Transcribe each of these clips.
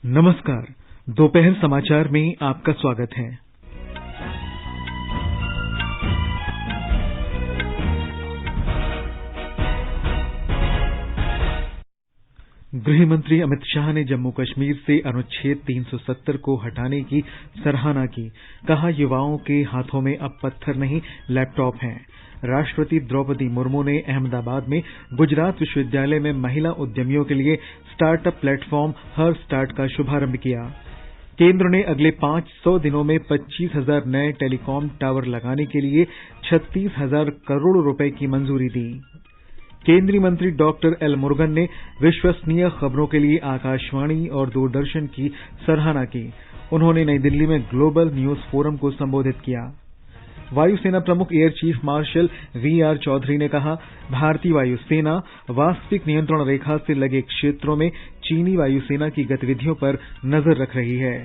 नमस्कार, दोपहर समाचार में आपका स्वागत है। गृह मंत्री अमित शाह ने जम्मू कश्मीर से अनुच्छेद 370 को हटाने की सराहना की। कहा, युवाओं के हाथों में अब पत्थर नहीं लैपटॉप हैं। राष्ट्रपति द्रौपदी मुर्मू ने अहमदाबाद में गुजरात विश्वविद्यालय में महिला उद्यमियों के लिए स्टार्टअप प्लेटफॉर्म हर स्टार्ट का शुभारंभ किया। केंद्र ने अगले 500 दिनों में 25,000 नए टेलीकॉम टावर लगाने के लिए 36,000 करोड़ रुपए की मंजूरी दी। केंद्रीय मंत्री डॉक्टर एल मुरुगन ने विश्वसनीय खबरों के लिए आकाशवाणी और दूरदर्शन की सराहना की। उन्होंने नई दिल्ली में ग्लोबल न्यूज फोरम को संबोधित किया। वायुसेना प्रमुख air chief marshal VR Chaudhari ने कहा, भारतीय वायुसेना वास्तविक नियंत्रण रेखा से लगे क्षेत्रों में चीनी वायुसेना की गतिविधियों पर नजर रख रही है।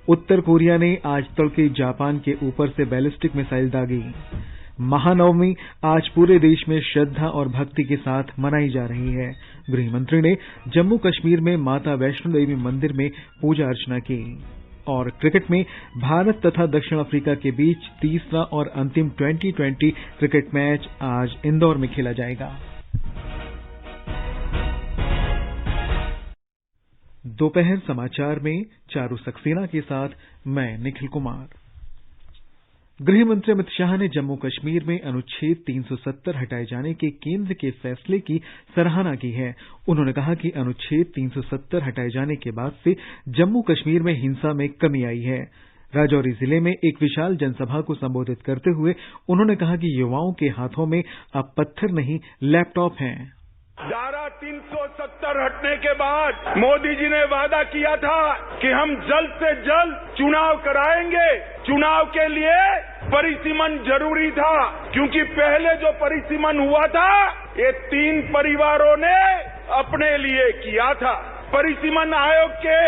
उत्तर कोरिया ने आज तड़के जापान के ऊपर से बैलिस्टिक मिसाइल दागी। महानवमी आज पूरे देश में श्रद्धा और भक्ति के साथ मनाई जा रही है। गृह मंत्री ने जम्मू कश्मीर में माता वैष्णो देवी मंदिर में पूजा अर्चना की। और क्रिकेट में भारत तथा दक्षिण अफ्रीका के बीच तीसरा और अंतिम T20 क्रिकेट मैच आज इंदौर में खेला जाएगा। दोपहर समाचार में चारू सक्सेना के साथ मैं निखिल कुमार। गृह मंत्री अमित शाह ने जम्मू कश्मीर में अनुच्छेद 370 हटाए जाने के केंद्र के फैसले की सराहना की है। उन्होंने कहा कि अनुच्छेद 370 हटाए जाने के बाद से जम्मू कश्मीर में हिंसा में कमी आई है। राजौरी जिले में एक विशाल जनसभा को संबोधित करते हुए उन्होंने कहा कि युवाओं के हाथों में अब पत्थर नहीं लैपटॉप हैं। धारा 370 हटने के बाद मोदी जी ने वादा किया था कि हम जल्द से जल्द चुनाव कराएंगे। चुनाव के लिए परिसीमन जरूरी था, क्योंकि पहले जो परिसीमन हुआ था ये 3 परिवारों ने अपने लिए किया था। परिसीमन आयोग के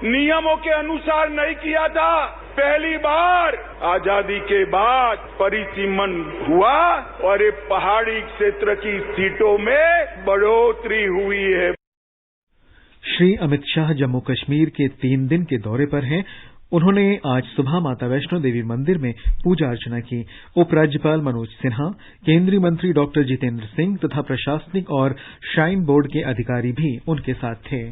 नियमों के अनुसार नहीं किया था। पहली बार आजादी के बाद परिसीमन हुआ और ये पहाड़ी क्षेत्र की सीटों में बढ़ोतरी हुई है। श्री अमित शाह जम्मू कश्मीर के 3 दिन के दौरे पर हैं। उन्होंने आज सुबह माता वैष्णो देवी मंदिर में पूजा अर्चना की। उपराज्यपाल मनोज सिन्हा, केंद्रीय मंत्री डॉक्टर जितेंद्र सिंह तथा प्रशासनिक और श्राइन बोर्ड के अधिकारी भी उनके साथ थे।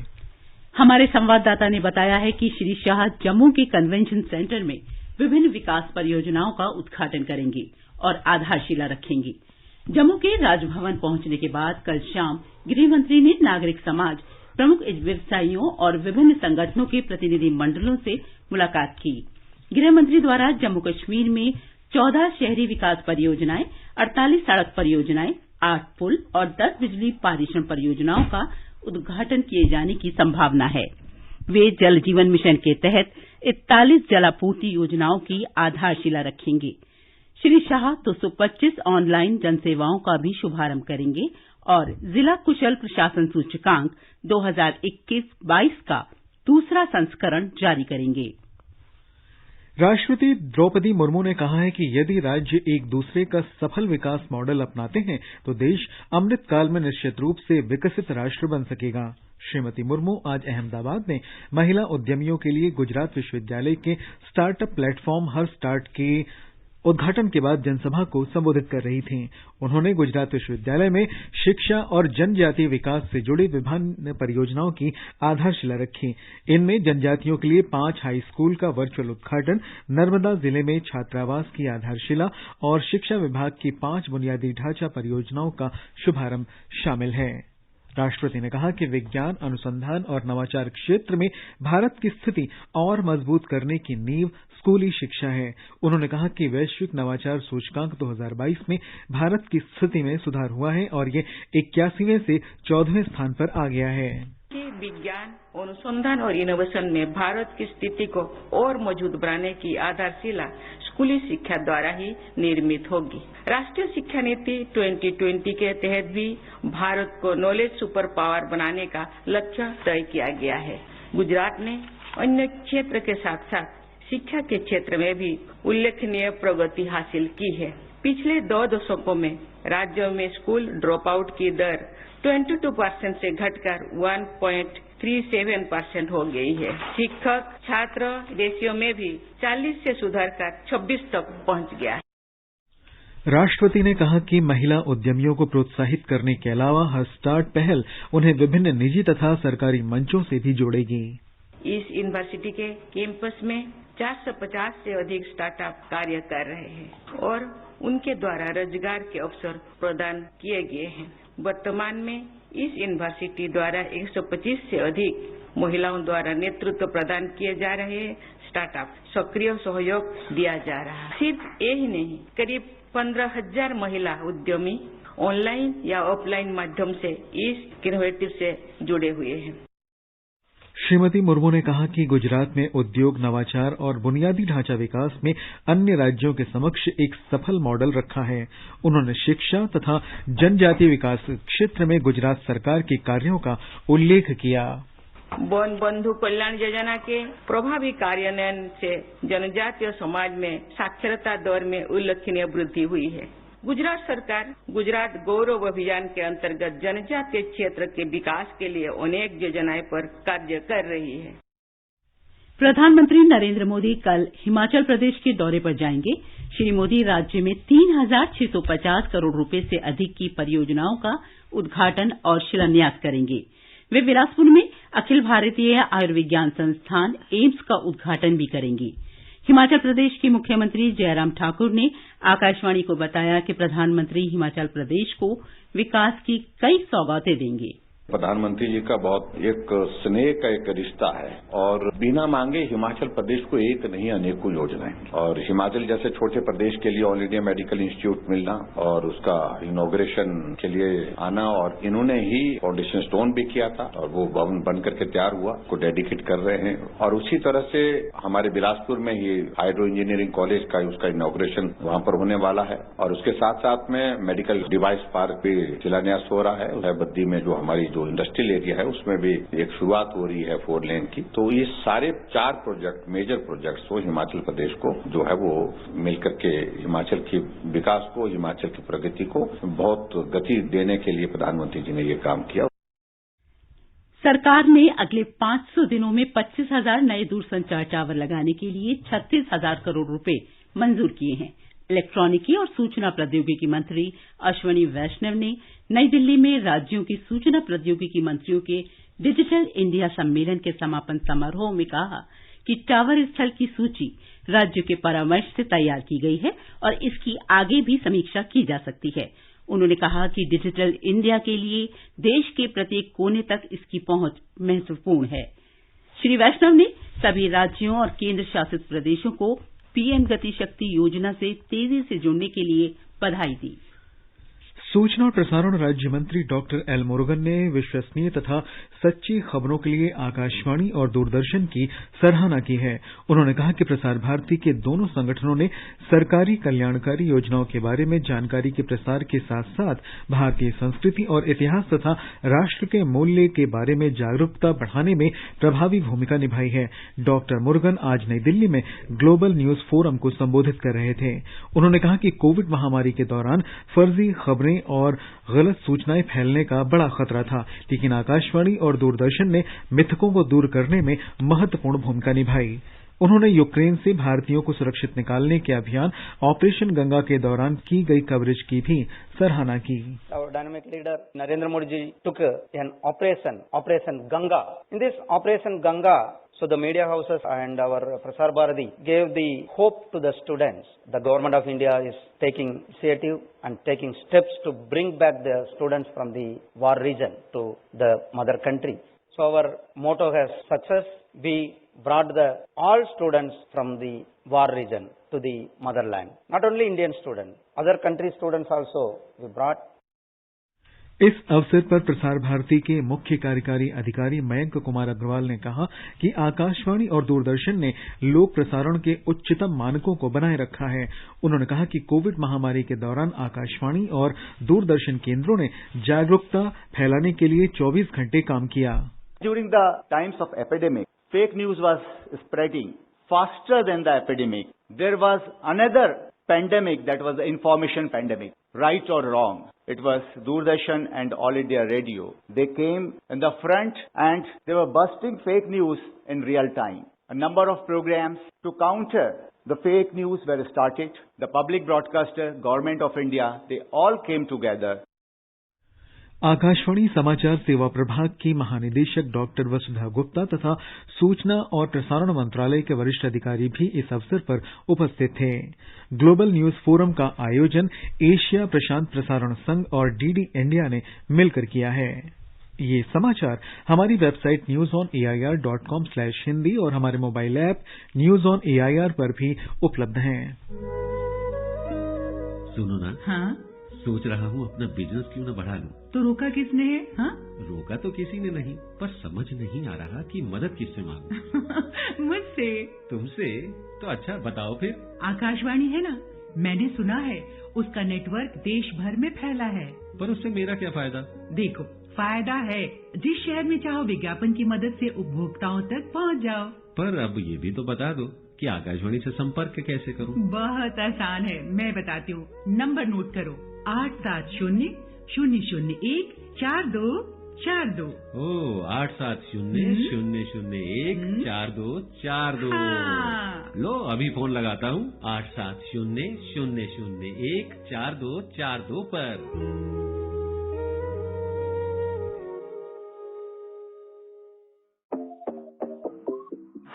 हमारे संवाददाता ने बताया है कि श्री शाह जम्मू के कन्वेंशन सेंटर में विभिन्न विकास परियोजनाओं का उद्घाटन करेंगे और आधारशिला रखेंगे। जम्मू के राजभवन पहुंचने के बाद कल शाम गृह मंत्री ने नागरिक समाज, प्रमुख व्यवसायियों और विभिन्न संगठनों के प्रतिनिधि मंडलों से मुलाकात की। गृह मंत्री द्वारा जम्मू कश्मीर में 14 शहरी विकास परियोजनाएं, 48 सड़क परियोजनाएं, 8 पुल और 10 बिजली पारेषण परियोजनाओं का उद्घाटन किए जाने की संभावना है। वे जल जीवन मिशन के तहत 41 जलापूर्ति योजनाओं की आधारशिला रखेंगे। श्री शाह 225 ऑनलाइन जनसेवाओं का भी शुभारंभ करेंगे और जिला कुशल प्रशासन सूचकांक 2021-22 का दूसरा संस्करण जारी करेंगे। राष्ट्रपति द्रौपदी मुर्मू ने कहा है कि यदि राज्य एक दूसरे का सफल विकास मॉडल अपनाते हैं तो देश अमृत काल में निश्चित रूप से विकसित राष्ट्र बन सकेगा। श्रीमती मुर्मू आज अहमदाबाद में महिला उद्यमियों के लिए गुजरात विश्वविद्यालय के स्टार्टअप प्लेटफॉर्म हर स्टार्ट के उद्घाटन के बाद जनसभा को संबोधित कर रही थीं। उन्होंने गुजरात विश्वविद्यालय में शिक्षा और जनजातीय विकास से जुड़ी विभिन्न परियोजनाओं की आधारशिला रखी। इनमें जनजातियों के लिए 5 हाई स्कूल का वर्चुअल उद्घाटन, नर्मदा जिले में छात्रावास की आधारशिला और शिक्षा विभाग की 5 बुनियादी ढांचा परियोजनाओं का शुभारंभ शामिल है। राष्ट्रपति ने कहा कि विज्ञान, अनुसंधान और नवाचार क्षेत्र में भारत की स्थिति और मजबूत करने की नींव स्कूली शिक्षा है। उन्होंने कहा कि वैश्विक नवाचार सूचकांक 2022 में भारत की स्थिति में सुधार हुआ है और ये 81वें से 14वें स्थान पर आ गया है। विज्ञान, अनुसंधान और इनोवेशन में भारत की स्थिति को और मजबूत बनाने की आधारशिला स्कूली शिक्षा द्वारा ही निर्मित होगी। राष्ट्रीय शिक्षा नीति 2020 के तहत भी भारत को नॉलेज सुपर पावर बनाने का लक्ष्य तय किया गया है। गुजरात ने अन्य क्षेत्र के साथ साथ शिक्षा के क्षेत्र में भी उल्लेखनीय प्रगति हासिल की है। पिछले 2 दशकों में राज्यों में स्कूल ड्रॉप आउट की दर 22% से घटकर 37% हो गई है। शिक्षक छात्र रेशियो में भी 40 से सुधरकर 26 तक पहुंच गया है। राष्ट्रपति ने कहा कि महिला उद्यमियों को प्रोत्साहित करने के अलावा हर स्टार्ट पहल उन्हें विभिन्न निजी तथा सरकारी मंचों से भी जोड़ेगी। इस यूनिवर्सिटी के कैंपस में 450 से अधिक स्टार्टअप कार्य कर रहे हैं और उनके द्वारा रोजगार के अवसर प्रदान किए गए हैं। वर्तमान में इस यूनिवर्सिटी द्वारा 125 से अधिक महिलाओं द्वारा नेतृत्व प्रदान किए जा रहे स्टार्टअप सक्रिय सहयोग दिया जा रहा है। सिर्फ यही नहीं, करीब 15,000 महिला उद्यमी ऑनलाइन या ऑफलाइन माध्यम से इस इनोवेटिव से जुड़े हुए हैं। श्रीमती मुर्मू ने कहा कि गुजरात में उद्योग, नवाचार और बुनियादी ढांचा विकास में अन्य राज्यों के समक्ष एक सफल मॉडल रखा है। उन्होंने शिक्षा तथा जनजातीय विकास क्षेत्र में गुजरात सरकार के कार्यों का उल्लेख किया। वन बंधु कल्याण योजना के प्रभावी कार्यान्वयन से जनजातीय समाज में साक्षरता दर में उल्लेखनीय वृद्धि हुई है। गुजरात सरकार गुजरात गौरव अभियान के अंतर्गत जनजातीय क्षेत्र के विकास के लिए अनेक योजनाएं पर कार्य कर रही है। प्रधानमंत्री नरेंद्र मोदी कल हिमाचल प्रदेश के दौरे पर जाएंगे। श्री मोदी राज्य में 3,650 करोड़ रुपए से अधिक की परियोजनाओं का उद्घाटन और शिलान्यास करेंगे। वे बिलासपुर में अखिल भारतीय आयुर्विज्ञान संस्थान एम्स का उद्घाटन भी करेंगे। हिमाचल प्रदेश के मुख्यमंत्री जयराम ठाकुर ने आकाशवाणी को बताया कि प्रधानमंत्री हिमाचल प्रदेश को विकास की कई सौगातें देंगे। प्रधानमंत्री जी का बहुत एक स्नेह का एक रिश्ता है और बिना मांगे हिमाचल प्रदेश को एक नहीं अनेकों योजनाएं और हिमाचल जैसे छोटे प्रदेश के लिए ऑल इंडिया मेडिकल इंस्टीट्यूट मिलना और उसका इनॉग्रेशन के लिए आना और इन्होंने ही फाउंडेशन स्टोन भी किया था और वो भवन बन करके तैयार हुआ, को डेडिकेट कर रहे हैं। और उसी तरह से हमारे बिलासपुर में ही हाइड्रो इंजीनियरिंग कॉलेज का उसका इनॉग्रेशन वहां पर होने वाला है और उसके साथ साथ में मेडिकल डिवाइस पार्क भी शिलान्यास हो रहा है। बद्दी में जो हमारी इंडस्ट्रियल एरिया है उसमें भी एक शुरुआत हो रही है 4 लेन की। तो ये सारे 4 प्रोजेक्ट मेजर प्रोजेक्ट्स को हिमाचल प्रदेश को जो है वो मिलकर के हिमाचल की विकास को, हिमाचल की प्रगति को बहुत गति देने के लिए प्रधानमंत्री जी ने ये काम किया। सरकार ने अगले 500 दिनों में 25,000 नए दूरसंचार टावर लगाने के लिए 36,000 करोड़ रुपए मंजूर किए हैं। इलेक्ट्रॉनिकी और सूचना प्रौद्योगिकी मंत्री अश्वनी वैष्णव ने नई दिल्ली में राज्यों की सूचना प्रौद्योगिकी मंत्रियों के डिजिटल इंडिया सम्मेलन के समापन समारोह में कहा कि टावर स्थल की सूची राज्यों के परामर्श से तैयार की गई है और इसकी आगे भी समीक्षा की जा सकती है। उन्होंने कहा कि डिजिटल इंडिया के लिए देश के प्रत्येक कोने तक इसकी पहुंच महत्वपूर्ण है। श्री वैष्णव ने सभी राज्यों और केंद्र शासित प्रदेशों को पीएम गति शक्ति योजना से तेजी से जुड़ने के लिए बधाई दी। सूचना और प्रसारण राज्य मंत्री डॉक्टर एल मुरुगन ने विश्वसनीय तथा सच्ची खबरों के लिए आकाशवाणी और दूरदर्शन की सराहना की है। उन्होंने कहा कि प्रसार भारती के दोनों संगठनों ने सरकारी कल्याणकारी योजनाओं के बारे में जानकारी के प्रसार के साथ साथ भारतीय संस्कृति और इतिहास तथा राष्ट्र के मूल्य के बारे में जागरूकता बढ़ाने में प्रभावी भूमिका निभाई है। डॉक्टर मुरुगन आज नई दिल्ली में ग्लोबल न्यूज फोरम को संबोधित कर रहे थे। उन्होंने कहा कि कोविड महामारी के दौरान फर्जी खबरें और गलत सूचनाएं फैलने का बड़ा खतरा था, लेकिन आकाशवाणी और दूरदर्शन ने मिथकों को दूर करने में महत्वपूर्ण भूमिका निभाई। उन्होंने यूक्रेन से भारतीयों को सुरक्षित निकालने के अभियान ऑपरेशन गंगा के दौरान की गई कवरेज की भी सराहना की। Our dynamic leader Narendra Modi ji took an operation Ganga. In this operation Ganga, so the media houses and our Prasar Bharati gave the hope to the students. The government of India is taking initiative and taking steps to bring back the students from the war region to the mother country. So our motto has success. We brought all students from the war region to the motherland. Not only Indian students, other country students also we brought. इस अवसर पर प्रसार भारती के मुख्य कार्यकारी अधिकारी मयंक कुमार अग्रवाल ने कहा कि आकाशवाणी और दूरदर्शन ने लोक प्रसारण के उच्चतम मानकों को बनाए रखा है। उन्होंने कहा कि कोविड महामारी के दौरान आकाशवाणी और दूरदर्शन केंद्रों ने जागरूकता फैलाने के लिए 24 घंटे काम किया। During the times of epidemic, fake news was spreading faster than the epidemic. There was another pandemic, that was the information pandemic. right or wrong, it was Doordarshan and All India Radio. They came in the front and they were busting fake news in real time. A number of programs to counter the fake news were started. The public broadcaster, Government of India, they all came together. Akashvani समाचार सेवा प्रभाग की महानिदेशक doctor वसुधा गुप्ता तथा सूचना और प्रसारण मंत्रालय के वरिष्ठ अधिकारी भी इस अवसर पर उपस्थित थे। ग्लोबल न्यूज फोरम का आयोजन एशिया प्रशांत प्रसारण संघ और डीडी इंडिया ने मिलकर किया है। ये समाचार हमारी वेबसाइट newsonair.com/hindi और हमारे mobile app news on AIR पर भी उपलब्ध हैं। सुनो ना, हाँ? सोच रहा हूँ अपना बिजनेस क्यों न बढ़ा लूं। तो रोका किसने है? हाँ? रोका तो किसी ने नहीं, पर समझ नहीं आ रहा कि मदद किससे मांगूं। मुझसे। तुमसे? तो अच्छा बताओ फिर। आकाशवाणी है ना, मैंने सुना है उसका नेटवर्क देश भर में फैला है। पर उससे मेरा क्या फायदा? देखो, फायदा है, जिस शहर में चाहो विज्ञापन की मदद से उपभोक्ताओं तक पहुँच जाओ। पर अब ये भी तो बता दो कि आकाशवाणी से संपर्क कैसे करूं? बहुत आसान है, मैं बताती हूँ। नंबर नोट करो, 870-001-4242। 870-001-4242। लो अभी फोन लगाता हूँ 870-001-4242 पर।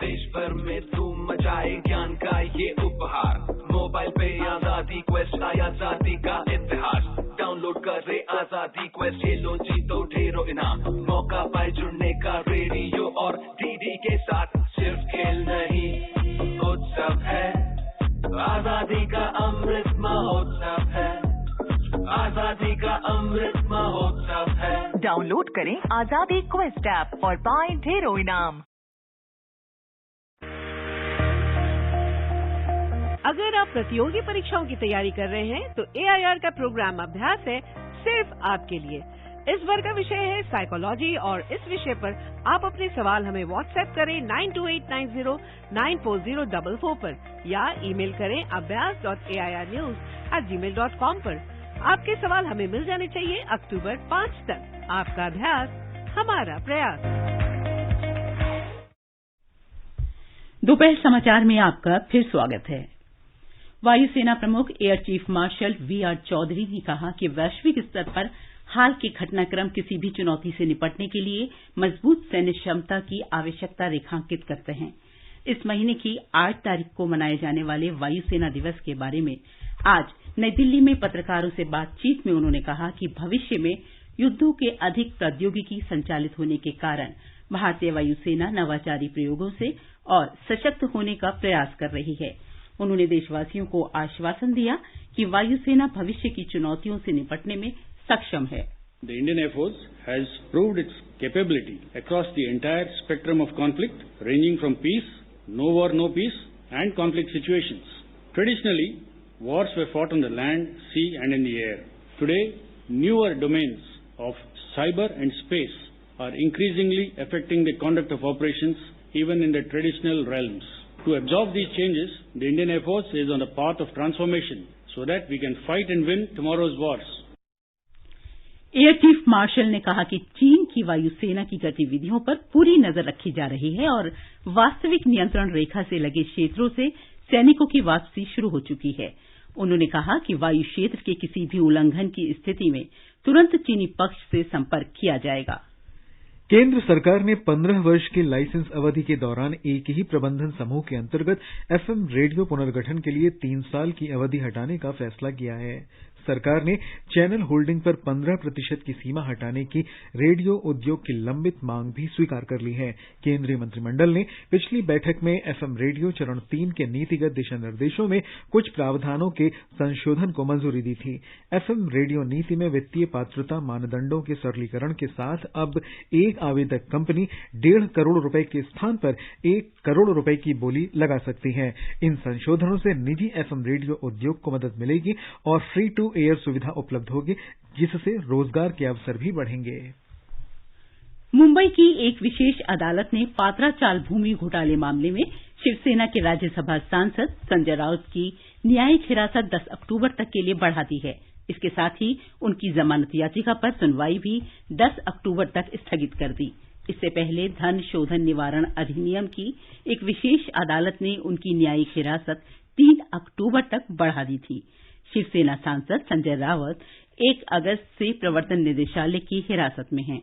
देश भर में धूम मचाए ज्ञान का ये उपहार, मोबाइल पे आजादी क्वेस्ट आया जाति का इतिहास। डाउनलोड करे आजादी क्वेस्ट, ये लो जीतो ढेरों इनाम, मौका पाए जुड़ने का रेडियो और डीडी के साथ। सिर्फ खेल नहीं उत्सव है, आजादी का अमृत महोत्सव है, आजादी का अमृत महोत्सव है। डाउनलोड करें आजादी क्वेस्ट ऐप और पाएं ढेरों इनाम। अगर आप प्रतियोगी परीक्षाओं की तैयारी कर रहे हैं तो एआईआर का प्रोग्राम अभ्यास है सिर्फ आपके लिए। इस बार का विषय है साइकोलॉजी और इस विषय पर आप अपने सवाल हमें व्हाट्सएप करें 9289094044 पर या ईमेल करें abhyas.airnews@gmail.com पर। आपके सवाल हमें मिल जाने चाहिए अक्टूबर 5 तक। आपका अभ्यास हमारा प्रयास। दोपहर समाचार में आपका फिर स्वागत है। वायुसेना प्रमुख air chief marshal VR Chaudhari ने कहा कि वैश्विक स्तर पर हाल के घटनाक्रम किसी भी चुनौती से निपटने के लिए मजबूत सैन्य क्षमता की आवश्यकता रेखांकित करते हैं। इस महीने की 8 तारीख को मनाए जाने वाले वायुसेना दिवस के बारे में आज नई दिल्ली में पत्रकारों से बातचीत में उन्होंने कहा कि भविष्य में युद्धों के अधिक प्रौद्योगिकी संचालित होने के कारण भारतीय वायुसेना नवाचारी प्रयोगों से और सशक्त होने का प्रयास कर रही है। उन्होंने देशवासियों को आश्वासन दिया कि वायुसेना भविष्य की चुनौतियों से निपटने में सक्षम है। The Indian Air Force has proved its capability across the entire spectrum of conflict, ranging from peace, no war, no peace, and conflict situations. Traditionally, wars were fought on the land, sea, and in the air. Today, newer domains of cyber and space are increasingly affecting the conduct of operations even in the traditional realms. To absorb these changes, the Indian Air Force is on the path of transformation so that we can fight and win tomorrow's wars. Air chief martial ने कहा कि चीन की वायुसेना की गतिविधियों पर पूरी नजर रखी जा रही है और वास्तविक नियंत्रण रेखा से लगे क्षेत्रों से सैनिकों की वापसी शुरू हो चुकी है। उन्होंने कहा कि वायु क्षेत्र के किसी भी उल्लंघन की स्थिति में तुरंत चीनी पक्ष से संपर्क किया जाएगा। केंद्र सरकार ने 15 वर्ष की लाइसेंस अवधि के दौरान एक ही प्रबंधन समूह के अंतर्गत एफएम रेडियो पुनर्गठन के लिए 3 साल की अवधि हटाने का फैसला किया है। सरकार ने चैनल होल्डिंग पर 15% की सीमा हटाने की रेडियो उद्योग की लंबित मांग भी स्वीकार कर ली है। केंद्रीय मंत्रिमंडल ने पिछली बैठक में एफएम रेडियो चरण 3 के नीतिगत दिशा निर्देशों में कुछ प्रावधानों के संशोधन को मंजूरी दी थी। एफएम रेडियो नीति में वित्तीय पात्रता मानदंडों के सरलीकरण के साथ अब एक आवेदक कंपनी 1.5 करोड़ रुपए के स्थान पर 1 करोड़ रुपए की बोली लगा सकती है। इन संशोधनों से निजी एफएम रेडियो उद्योग को मदद मिलेगी और फ्री टू एयर सुविधा उपलब्ध होगी, जिससे रोजगार के अवसर भी बढ़ेंगे। मुंबई की एक विशेष अदालत ने पात्रा चाल भूमि घोटाले मामले में शिवसेना के राज्यसभा सांसद संजय राउत की न्यायिक हिरासत 10 अक्टूबर तक के लिए बढ़ा दी है। इसके साथ ही उनकी जमानत याचिका पर सुनवाई भी 10 अक्टूबर तक स्थगित कर दी। इससे पहले धन शोधन निवारण अधिनियम की एक विशेष अदालत ने उनकी न्यायिक हिरासत 3 अक्टूबर तक बढ़ा दी थी। शिवसेना सांसद संजय रावत 1 अगस्त से प्रवर्तन निदेशालय की हिरासत में हैं।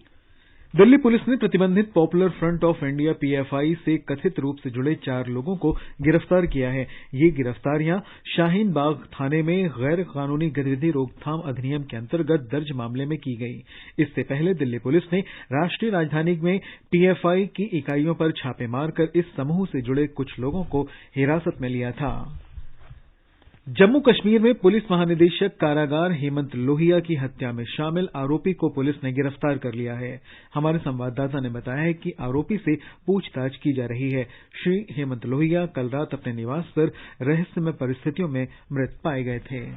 दिल्ली पुलिस ने प्रतिबंधित popular front of India PFI से कथित रूप से जुड़े 4 लोगों को गिरफ्तार किया है। ये गिरफ्तारियां शाहीन बाग थाने में गैर कानूनी गतिविधि रोकथाम अधिनियम के अंतर्गत दर्ज मामले में की गई। इससे पहले दिल्ली पुलिस ने राष्ट्रीय राजधानी में पीएफआई की इकाइयों पर छापे मारकर इस समूह से जुड़े कुछ लोगों को हिरासत में लिया था। जम्मू कश्मीर में पुलिस महानिदेशक कारागार हेमंत लोहिया की हत्या में शामिल आरोपी को पुलिस ने गिरफ्तार कर लिया है। हमारे संवाददाता ने बताया है कि आरोपी से पूछताछ की जा रही है। श्री हेमंत लोहिया कल रात अपने निवास पर रहस्यमय परिस्थितियों में मृत पाए गए थे।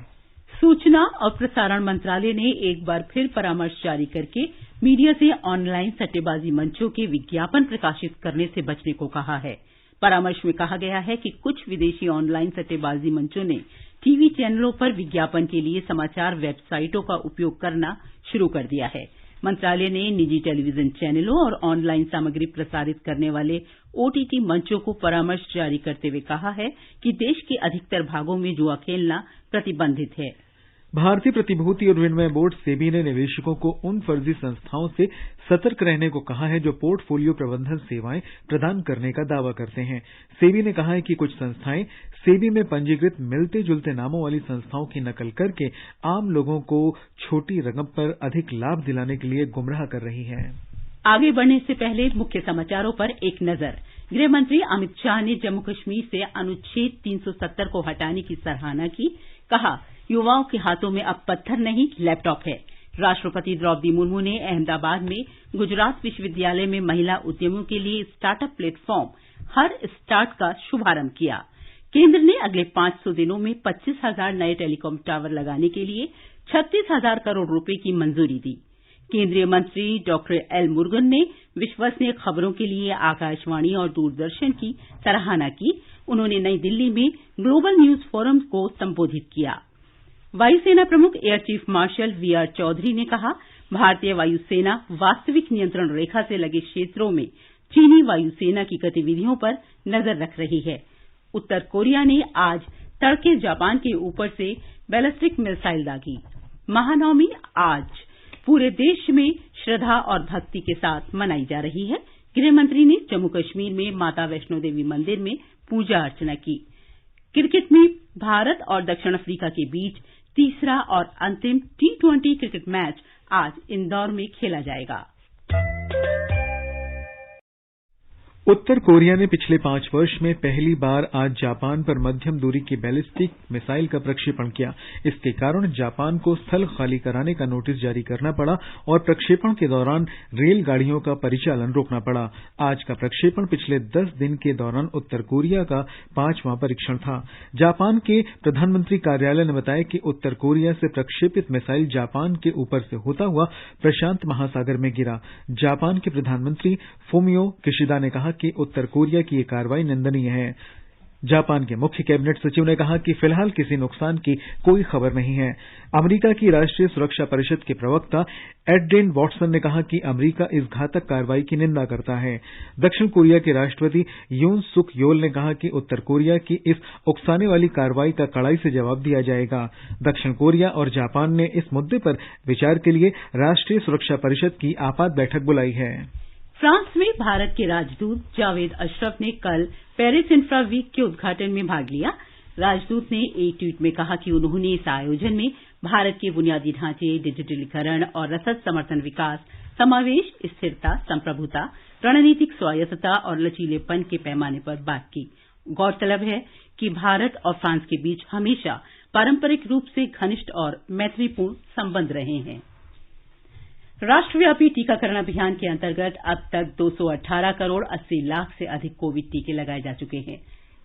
सूचना और प्रसारण मंत्रालय ने एक बार फिर परामर्श जारी करके मीडिया से ऑनलाइन सट्टेबाजी मंचों के विज्ञापन प्रकाशित करने से बचने को कहा है। परामर्श में कहा गया है कि कुछ विदेशी ऑनलाइन सट्टेबाजी मंचों ने टीवी चैनलों पर विज्ञापन के लिए समाचार वेबसाइटों का उपयोग करना शुरू कर दिया है। मंत्रालय ने निजी टेलीविजन चैनलों और ऑनलाइन सामग्री प्रसारित करने वाले ओटीटी मंचों को परामर्श जारी करते हुए कहा है कि देश के अधिकतर भागों में जुआ खेलना प्रतिबंधित है। भारतीय प्रतिभूति और विनिमय बोर्ड सेबी ने निवेशकों को उन फर्जी संस्थाओं से सतर्क रहने को कहा है जो पोर्टफोलियो प्रबंधन सेवाएं प्रदान करने का दावा करते हैं। सेबी ने कहा है कि कुछ संस्थाएं सेबी में पंजीकृत मिलते जुलते नामों वाली संस्थाओं की नकल करके आम लोगों को छोटी रकम पर अधिक लाभ दिलाने के लिए गुमराह कर रही हैं। आगे बढ़ने से पहले मुख्य समाचारों पर एक नजर। गृह मंत्री अमित शाह ने जम्मू कश्मीर से अनुच्छेद 370 को हटाने की सराहना की। कहा, युवाओं के हाथों में अब पत्थर नहीं लैपटॉप है। राष्ट्रपति द्रौपदी मुर्मू ने अहमदाबाद में गुजरात विश्वविद्यालय में महिला उद्यमियों के लिए स्टार्टअप प्लेटफॉर्म हर स्टार्ट का शुभारंभ किया। केंद्र ने अगले 500 दिनों में 25,000 नए टेलीकॉम टावर लगाने के लिए 36,000 करोड़ रुपए की मंजूरी दी। केंद्रीय मंत्री डॉक्टर एल मुरुगन ने विश्वसनीय खबरों के लिए आकाशवाणी और दूरदर्शन की सराहना की। उन्होंने नई दिल्ली में ग्लोबल न्यूज फोरम को संबोधित किया। वायुसेना प्रमुख air chief marshal VR Chaudhari ने कहा, भारतीय वायुसेना वास्तविक नियंत्रण रेखा से लगे क्षेत्रों में चीनी वायुसेना की गतिविधियों पर नजर रख रही है। उत्तर कोरिया ने आज तड़के जापान के ऊपर से बैलिस्टिक मिसाइल दागी। महानवमी आज पूरे देश में श्रद्धा और भक्ति के साथ मनाई जा रही है। गृहमंत्री ने जम्मू कश्मीर में माता वैष्णो देवी मंदिर में पूजा अर्चना की। क्रिकेट में भारत और दक्षिण अफ्रीका के बीच तीसरा और अंतिम T20 क्रिकेट मैच आज इंदौर में खेला जाएगा। उत्तर कोरिया ने पिछले 5 वर्ष में पहली बार आज जापान पर मध्यम दूरी की बैलिस्टिक मिसाइल का प्रक्षेपण किया। इसके कारण जापान को स्थल खाली कराने का नोटिस जारी करना पड़ा और प्रक्षेपण के दौरान रेलगाड़ियों का परिचालन रोकना पड़ा। आज का प्रक्षेपण पिछले 10 दिन के दौरान उत्तर कोरिया का 5वां परीक्षण था। जापान के प्रधानमंत्री कार्यालय ने बताया कि उत्तर कोरिया से प्रक्षेपित मिसाइल जापान के ऊपर से होता हुआ प्रशांत महासागर में गिरा। जापान के प्रधानमंत्री फुमियो किशिदा ने कहा कि उत्तर कोरिया की ये कार्रवाई निंदनीय है। जापान के मुख्य कैबिनेट सचिव ने कहा कि फिलहाल किसी नुकसान की कोई खबर नहीं है। अमेरिका की राष्ट्रीय सुरक्षा परिषद के प्रवक्ता एड्रिन वॉटसन ने कहा कि अमेरिका इस घातक कार्रवाई की निंदा करता है। दक्षिण कोरिया के राष्ट्रपति यून सुक योल ने कहा कि उत्तर कोरिया की इस उकसाने वाली कार्रवाई का कड़ाई से जवाब दिया जाएगा। दक्षिण कोरिया और जापान ने इस मुद्दे पर विचार के लिए राष्ट्रीय सुरक्षा परिषद की आपात बैठक बुलाई है। फ्रांस में भारत के राजदूत जावेद अशरफ ने कल पेरिस इंफ्रा वीक के उद्घाटन में भाग लिया। राजदूत ने एक ट्वीट में कहा कि उन्होंने इस आयोजन में भारत के बुनियादी ढांचे, डिजिटलीकरण और रसद समर्थन विकास, समावेश, स्थिरता, संप्रभुता, रणनीतिक स्वायत्तता और लचीलेपन के पैमाने पर बात की। गौरतलब है कि भारत और फ्रांस के बीच हमेशा पारंपरिक रूप से घनिष्ठ और मैत्रीपूर्ण संबंध रहे हैं। राष्ट्रव्यापी टीकाकरण अभियान के अंतर्गत अब तक 218 करोड़ 80 लाख से अधिक कोविड टीके लगाए जा चुके हैं।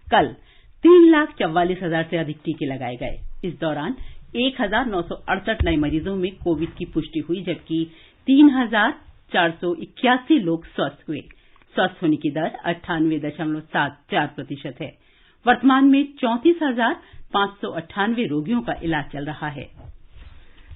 कल 3,44,000 से अधिक टीके लगाए गए। इस दौरान 1,968 नए मरीजों में कोविड की पुष्टि हुई, जबकि 3,481 लोग स्वस्थ हुए। स्वस्थ होने की दर 98.74% है। वर्तमान में 34,598 रोगियों का इलाज चल रहा है।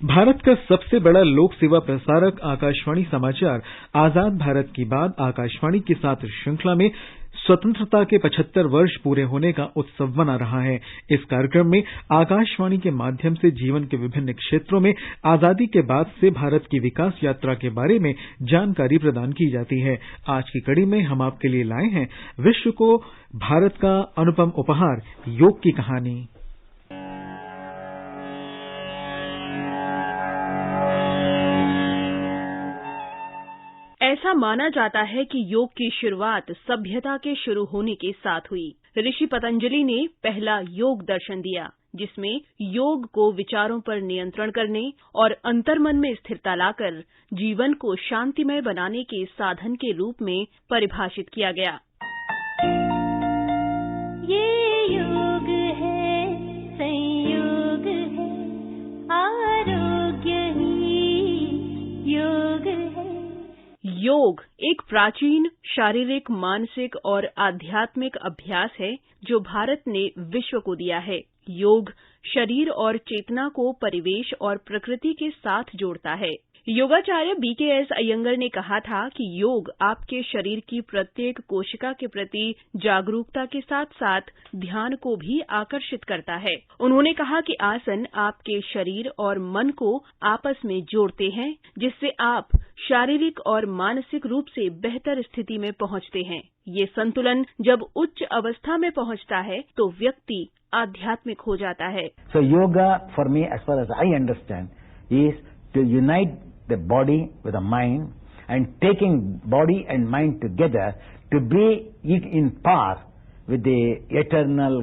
भारत का सबसे बड़ा लोक सेवा प्रसारक आकाशवाणी समाचार आजाद भारत के बाद आकाशवाणी के साथ श्रृंखला में स्वतंत्रता के 75 वर्ष पूरे होने का उत्सव मना रहा है। इस कार्यक्रम में आकाशवाणी के माध्यम से जीवन के विभिन्न क्षेत्रों में आजादी के बाद से भारत की विकास यात्रा के बारे में जानकारी प्रदान की जाती है। आज की कड़ी में हम आपके लिए लाए हैं विश्व को भारत का अनुपम उपहार, योग की कहानी। ऐसा माना जाता है कि योग की शुरुआत सभ्यता के शुरू होने के साथ हुई। ऋषि पतंजलि ने पहला योग दर्शन दिया, जिसमें योग को विचारों पर नियंत्रण करने और अंतर्मन में स्थिरता लाकर जीवन को शांतिमय बनाने के साधन के रूप में परिभाषित किया गया। ये योग है, संयोग है, आरोग्य ही योग है। योग एक प्राचीन शारीरिक, मानसिक और आध्यात्मिक अभ्यास है जो भारत ने विश्व को दिया है। योग शरीर और चेतना को परिवेश और प्रकृति के साथ जोड़ता है। योगाचार्य BKS अयंगर ने कहा था कि योग आपके शरीर की प्रत्येक कोशिका के प्रति जागरूकता के साथ साथ ध्यान को भी आकर्षित करता है। उन्होंने कहा कि आसन आपके शरीर और मन को आपस में जोड़ते हैं, जिससे आप शारीरिक और मानसिक रूप से बेहतर स्थिति में पहुंचते हैं। ये संतुलन जब उच्च अवस्था में पहुंचता है तो व्यक्ति आध्यात्मिक हो जाता है। So yoga for me, as far as I understand, is to unite the body with the mind and taking body and mind together to be in par with the eternal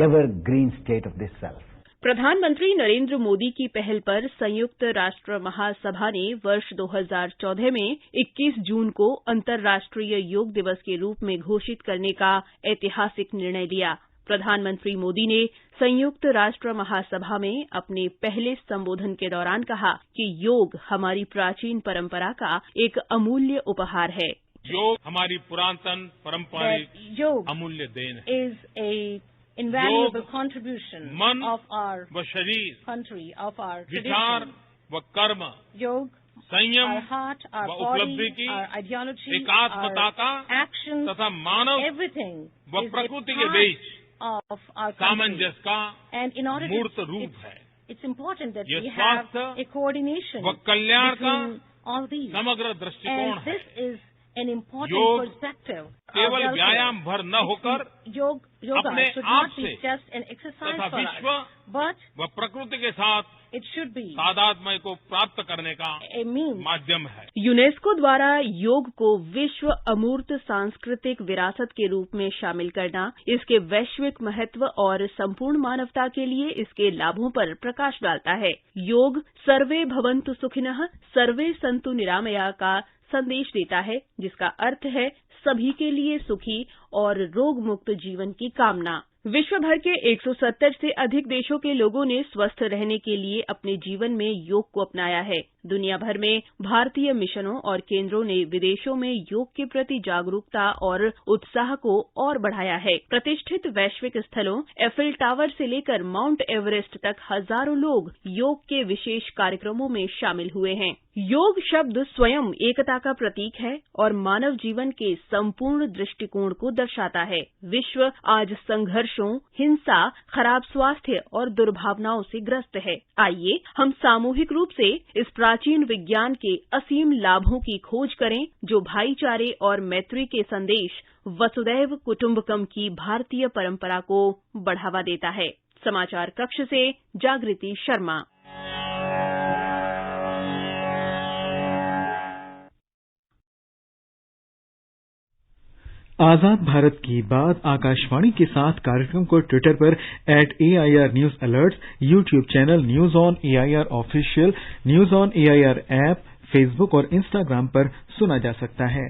evergreen state of this self. प्रधानमंत्री नरेंद्र मोदी की पहल पर संयुक्त राष्ट्र महासभा ने वर्ष 2014 में 21 जून को अंतर्राष्ट्रीय योग दिवस के रूप में घोषित करने का ऐतिहासिक निर्णय लिया। प्रधानमंत्री मोदी ने संयुक्त राष्ट्र महासभा में अपने पहले संबोधन के दौरान कहा कि योग हमारी प्राचीन परंपरा का एक अमूल्य उपहार है। योग हमारी पुरातन पारंपरिक अमूल्य देन है। is a invaluable contribution मन of our व शरीर, country, of our विचार tradition. व कर्म, योग, संयम our heart, our व body, उपलब्धि की, our ideology, एकात्मता का our actions, तथा मानव everything व is प्रकृति a के part beach of our country. सामंजस्य का And in order मूर्त to, रूप है। it's important that ये we have स्वास्थ्य a coordination व कल्याण का between all these. समग्र दृष्टिकोण And है। this is an important योग perspective. केवल व्यायाम भर न होकर yoga अपने should आप not be से just an exercise तथा for विश्व us, but व प्रकृति के साथ it should be तादात्म्य को प्राप्त करने का a means. माध्यम है। यूनेस्को द्वारा योग को विश्व अमूर्त सांस्कृतिक विरासत के रूप में शामिल करना इसके वैश्विक महत्व और संपूर्ण मानवता के लिए इसके लाभों पर प्रकाश डालता है। योग सर्वे भवन्तु सुखिनः, सर्वे सन्तु निरामया का संदेश देता है, जिसका अर्थ है सभी के लिए सुखी और रोग मुक्त जीवन की कामना। विश्व भर के 170 से अधिक देशों के लोगों ने स्वस्थ रहने के लिए अपने जीवन में योग को अपनाया है। दुनिया भर में भारतीय मिशनों और केंद्रों ने विदेशों में योग के प्रति जागरूकता और उत्साह को और बढ़ाया है। प्रतिष्ठित वैश्विक स्थलों एफिल टावर से लेकर माउंट एवरेस्ट तक हजारों लोग योग के विशेष कार्यक्रमों में शामिल हुए हैं। योग शब्द स्वयं एकता का प्रतीक है और मानव जीवन के संपूर्ण दृष्टिकोण को दर्शाता है। विश्व आज संघर्षों, हिंसा, खराब स्वास्थ्य और दुर्भावनाओं से ग्रस्त है। आइए हम सामूहिक रूप से इस प्राचीन विज्ञान के असीम लाभों की खोज करें, जो भाईचारे और मैत्री के संदेश वसुदैव कुटुंबकम की भारतीय परंपरा को बढ़ावा देता है। समाचार कक्ष से जागृति शर्मा। आजाद भारत के बाद आकाशवाणी के साथ कार्यक्रम को ट्विटर पर @AIR News Alerts, YouTube channel news on AIR official, news on AIR app, Facebook और इंस्टाग्राम पर सुना जा सकता है।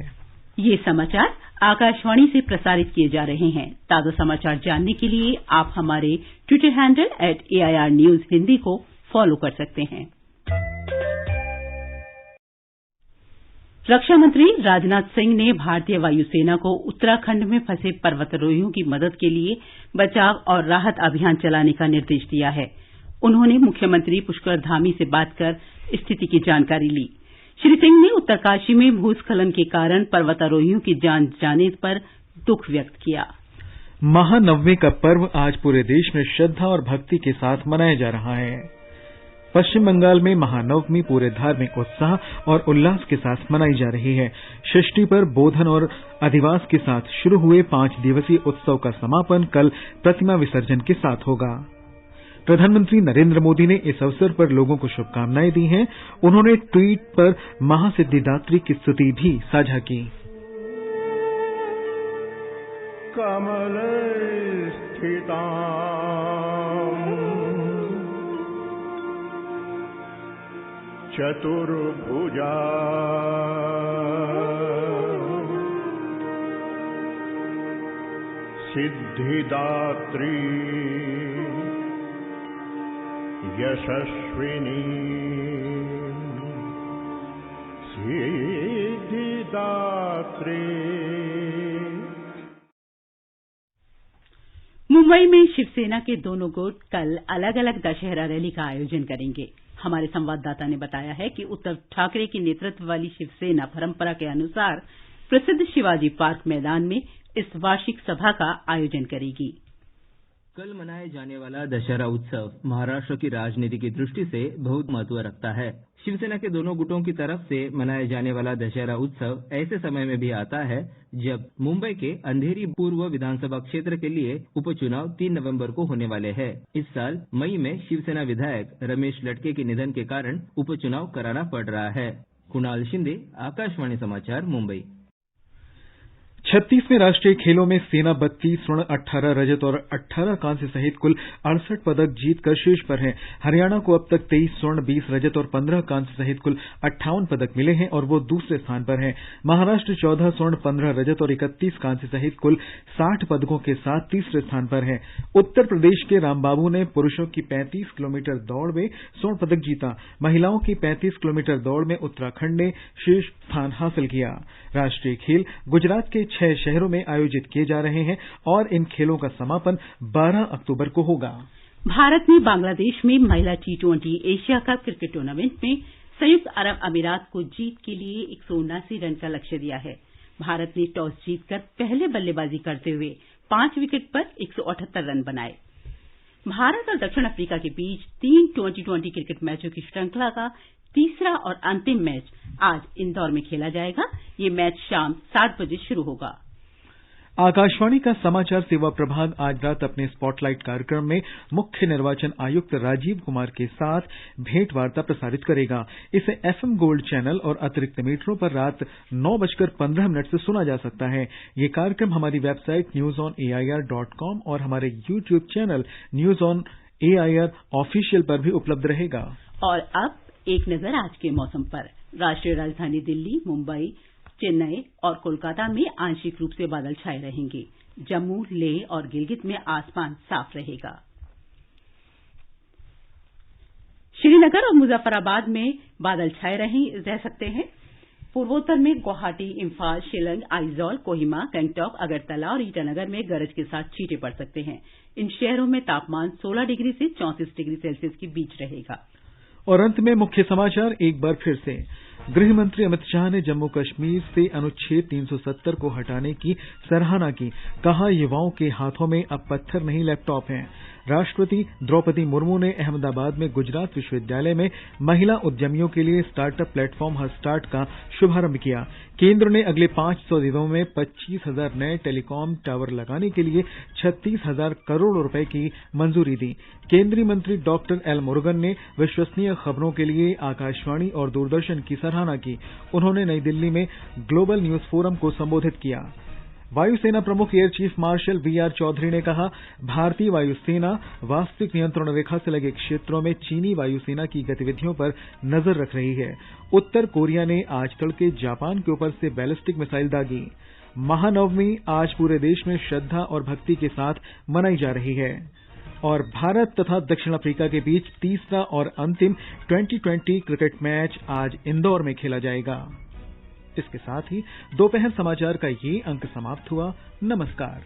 ये समाचार आकाशवाणी से प्रसारित किए जा रहे हैं। ताज़ा समाचार जानने के लिए आप हमारे Twitter handle @AIR News Hindi को फॉलो कर सकते हैं। रक्षा मंत्री राजनाथ सिंह ने भारतीय वायुसेना को उत्तराखंड में फंसे पर्वतारोहियों की मदद के लिए बचाव और राहत अभियान चलाने का निर्देश दिया है। उन्होंने मुख्यमंत्री पुष्कर धामी से बात कर स्थिति की जानकारी ली। श्री सिंह ने उत्तरकाशी में भूस्खलन के कारण पर्वतारोहियों की जान जाने पर दुख व्यक्त किया। महानवमी का पर्व आज पूरे देश में श्रद्धा और भक्ति के साथ मनाया जा रहा है। पश्चिम बंगाल में महानवमी पूरे धार्मिक उत्साह और उल्लास के साथ मनाई जा रही है। षष्ठी पर बोधन और अधिवास के साथ शुरू हुए 5 दिवसीय उत्सव का समापन कल प्रतिमा विसर्जन के साथ होगा। प्रधानमंत्री नरेंद्र मोदी ने इस अवसर पर लोगों को शुभकामनाएं दी हैं। उन्होंने ट्वीट पर महासिद्धिदात्री की स्तुति भी साझा की। कमले चतुर्भुजा सिद्धिदात्री यशस्विनी सिद्धिदात्री। मुंबई में शिवसेना के दोनों गुट कल अलग अलग दशहरा रैली का आयोजन करेंगे। हमारे संवाददाता ने बताया है कि उद्धव ठाकरे के नेतृत्व वाली शिवसेना परंपरा के अनुसार प्रसिद्ध शिवाजी पार्क मैदान में इस वार्षिक सभा का आयोजन करेगी। कल मनाए जाने वाला दशहरा उत्सव महाराष्ट्र की राजनीति की दृष्टि से बहुत महत्व रखता है। शिवसेना के दोनों गुटों की तरफ से मनाए जाने वाला दशहरा उत्सव ऐसे समय में भी आता है जब मुंबई के अंधेरी पूर्व विधानसभा क्षेत्र के लिए उपचुनाव 3 नवंबर को होने वाले हैं। इस साल मई में शिवसेना विधायक रमेश लटके के निधन के कारण उपचुनाव कराना पड़ रहा है। कुणाल शिंदे, आकाशवाणी समाचार, मुंबई। 36वें राष्ट्रीय खेलों में सेना 32 स्वर्ण, 18 रजत और 18 कांस्य सहित कुल 68 पदक जीतकर शीर्ष पर है। हरियाणा को अब तक 23 स्वर्ण, 20 रजत और 15 कांस्य सहित कुल 58 पदक मिले हैं और वो दूसरे स्थान पर है। महाराष्ट्र 14 स्वर्ण, 15 रजत और 31 कांस्य सहित कुल 60 पदकों के साथ तीसरे स्थान पर है। उत्तर प्रदेश के रामबाबू ने पुरुषों की 35 किलोमीटर दौड़ में स्वर्ण पदक जीता। महिलाओं की 35 किलोमीटर दौड़ में उत्तराखंड ने शीर्ष स्थान हासिल किया। राष्ट्रीय खेल गुजरात के 6 शहरों में आयोजित किए जा रहे हैं और इन खेलों का समापन 12 अक्टूबर को होगा। भारत ने बांग्लादेश में महिला T20 Asia cup cricket tournament में संयुक्त अरब अमीरात को जीत के लिए 179 रन का लक्ष्य दिया है। भारत ने टॉस जीतकर पहले बल्लेबाजी करते हुए 5 विकेट पर 178 रन बनाए। भारत और दक्षिण अफ्रीका के बीच 3 T20 क्रिकेट मैचों की श्रृंखला का तीसरा और अंतिम मैच आज इंदौर में खेला जाएगा। ये मैच शाम 7 बजे शुरू होगा। आकाशवाणी का समाचार सेवा प्रभाग आज रात अपने स्पॉटलाइट कार्यक्रम में मुख्य निर्वाचन आयुक्त राजीव कुमार के साथ भेंट वार्ता प्रसारित करेगा। इसे FM गोल्ड चैनल और अतिरिक्त मीटरों पर रात 9:15 से सुना जा सकता है। ये कार्यक्रम हमारी वेबसाइट newsonair.com और हमारे YouTube channel news on AIR official पर भी उपलब्ध रहेगा। और अब एक नजर आज के मौसम पर। राष्ट्रीय राजधानी दिल्ली, मुंबई, चेन्नई और कोलकाता में आंशिक रूप से बादल छाए रहेंगे। जम्मू, लेह और गिलगित में आसमान साफ रहेगा। श्रीनगर और मुजफ्फराबाद में बादल छाए रह सकते हैं। पूर्वोत्तर में गुवाहाटी, इम्फाल, शिलंग, आइजॉल, कोहिमा, गंगटोक, अगरतला और ईटानगर में गरज के साथ छींटे पड़ सकते हैं। इन शहरों में तापमान 16 डिग्री से 34 डिग्री सेल्सियस के बीच रहेगा। और अंत में मुख्य समाचार एक बार फिर से। गृह मंत्री अमित शाह ने जम्मू कश्मीर से अनुच्छेद 370 को हटाने की सराहना की। कहा, युवाओं के हाथों में अब पत्थर नहीं लैपटॉप हैं। राष्ट्रपति द्रौपदी मुर्मू ने अहमदाबाद में गुजरात विश्वविद्यालय में महिला उद्यमियों के लिए स्टार्टअप प्लेटफॉर्म हस्टार्ट का शुभारंभ किया। केंद्र ने अगले 500 दिनों में 25,000 नए टेलीकॉम टावर लगाने के लिए 36,000 करोड़ रुपए की मंजूरी दी। केंद्रीय मंत्री डॉक्टर एल मुरुगन ने विश्वसनीय खबरों के लिए आकाशवाणी और दूरदर्शन की सराहना की। उन्होंने नई दिल्ली में ग्लोबल न्यूज फोरम को संबोधित किया। वायुसेना प्रमुख air chief marshal VR Chaudhari ने कहा, भारतीय वायुसेना वास्तविक नियंत्रण रेखा से लगे क्षेत्रों में चीनी वायुसेना की गतिविधियों पर नजर रख रही है। उत्तर कोरिया ने आज तड़के जापान के ऊपर से बैलिस्टिक मिसाइल दागी। महानवमी आज पूरे देश में श्रद्धा और भक्ति के साथ मनाई जा रही है। और भारत तथा दक्षिण अफ्रीका के बीच तीसरा और अंतिम T20 क्रिकेट मैच आज इंदौर में खेला जाएगा। इसके साथ ही दोपहर समाचार का ये अंक समाप्त हुआ। नमस्कार।